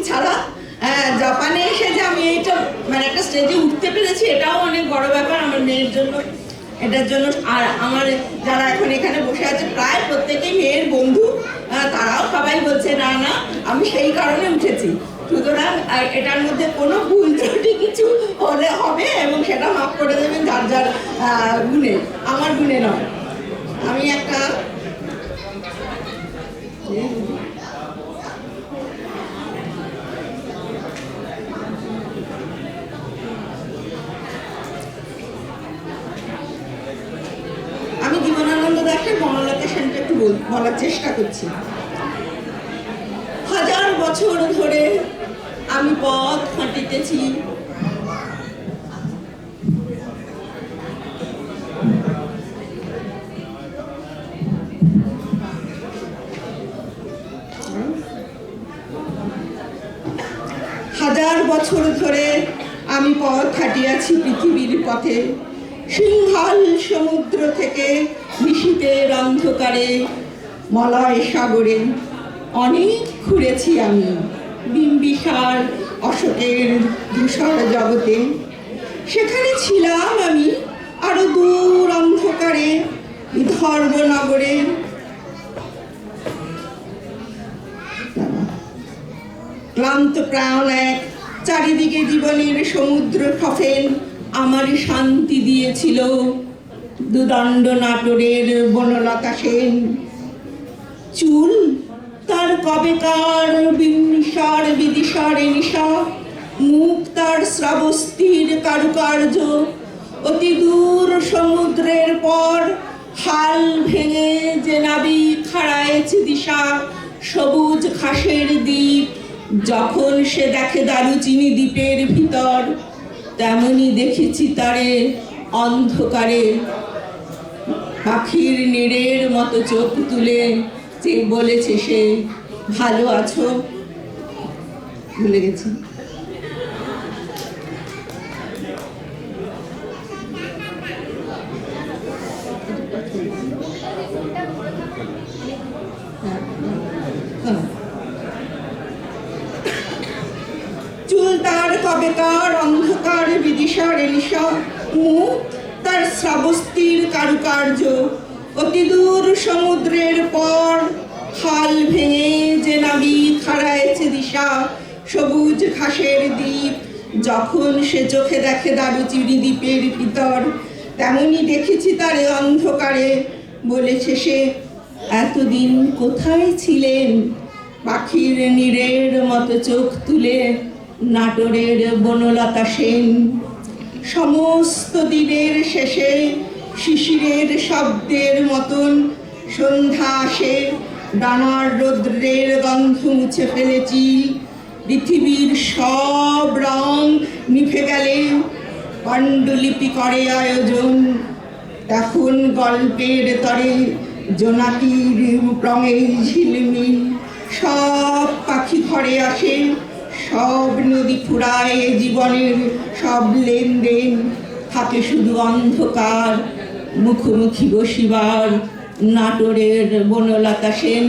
ছাড়া। জাপানে এসে যে আমি এইটা মানে একটা স্টেজে উঠতে পেরেছি, এটাও অনেক বড় ব্যাপার আমার মেয়ের জন্য, এটার জন্য। আর আমার যারা এখন এখানে বসে আছে প্রায় প্রত্যেকেই মেয়ের বন্ধু, তারাও সবাই বলছে না না আমি সেই কারণে উঠেছি। সুতরাং এটার মধ্যে কোনো ভুল ত্রুটি কিছু হলে হবে এবং সেটা মাফ করে দেবেন যার যার গুণে, আমার গুণে নয়। আমি একটা জীবনানন্দ দাশের বনলতা সেনটা একটু বলার চেষ্টা করছি। হাজার বছর ধরে আমি পথ হাঁটিতেছি, হাজার বছর ধরে আমি পথ হাঁটিয়াছি পৃথিবীর পথে, সিংহাল সমুদ্র থেকে নিশীথের অন্ধকারে মলয় সাগরে অনেক ঘুরেছি আমি, বিম্বিসার অশোকের ধূসর জগতে। সেখানে ছিলাম আমি আরো দূর অন্ধকারে ধর্মনগরে। ক্লান্ত প্রাণ এক চারিদিকে জীবনের সমুদ্র ফফেন আমারই শান্তি দিয়েছিল দুদণ্ড নাটোরের বনলতা সেন। চুল তার কবেকার বিনিসার বিদিশারে নিশা, মুখ তার শ্রাবস্তির কারুকার্য, অতি দূর সমুদ্রের পর হাল ভেঙে যে নাবিক হারায়েছে দিশা, সবুজ ঘাসের দ্বীপ যখন সে দেখে দারুচিনি দ্বীপের ভিতর, তেমনি দেখেছি তারে অন্ধকারে পাখির নীড়ের মতো চোখ তুলে যে বলেছে সে ভালো আছো। ভুলে গেছি। চুল তার কবেকার অন্ধকার বিদিশার এলিশা, মুখ তার শ্রাবস্তির কারুকার্য, অতি দূর সমুদ্রের পর হাল ভেঙে যে নাবিক হারায়েছে দিশা, সবুজ ঘাসের দ্বীপ যখন সে চোখে দেখে দারুচিনি দ্বীপের ভিতর, তেমনি দেখেছি তারে অন্ধকারে বলেছে সে এতদিন কোথায় ছিলেন। পাখির নীড়ের মতো চোখ তুলে নাটোরের বনলতা সেন। সমস্ত দিনের শেষে শিশিরের শব্দের মতন সন্ধ্যা আসে, ডানার রৌদ্রের গন্ধ মুছে ফেলেছি, পৃথিবীর সব রং নিভে গেলে পাণ্ডুলিপি করে আয়োজন। তখন গল্পের তরে জোনাকির রঙে ঝিলমিল, সব পাখি ঘরে আসে, সব নদী ফুরায় জীবনের সব লেনদেন, থাকে শুধু অন্ধকার মুখোমুখি বসিবার নাটোরের বনলতা সেন।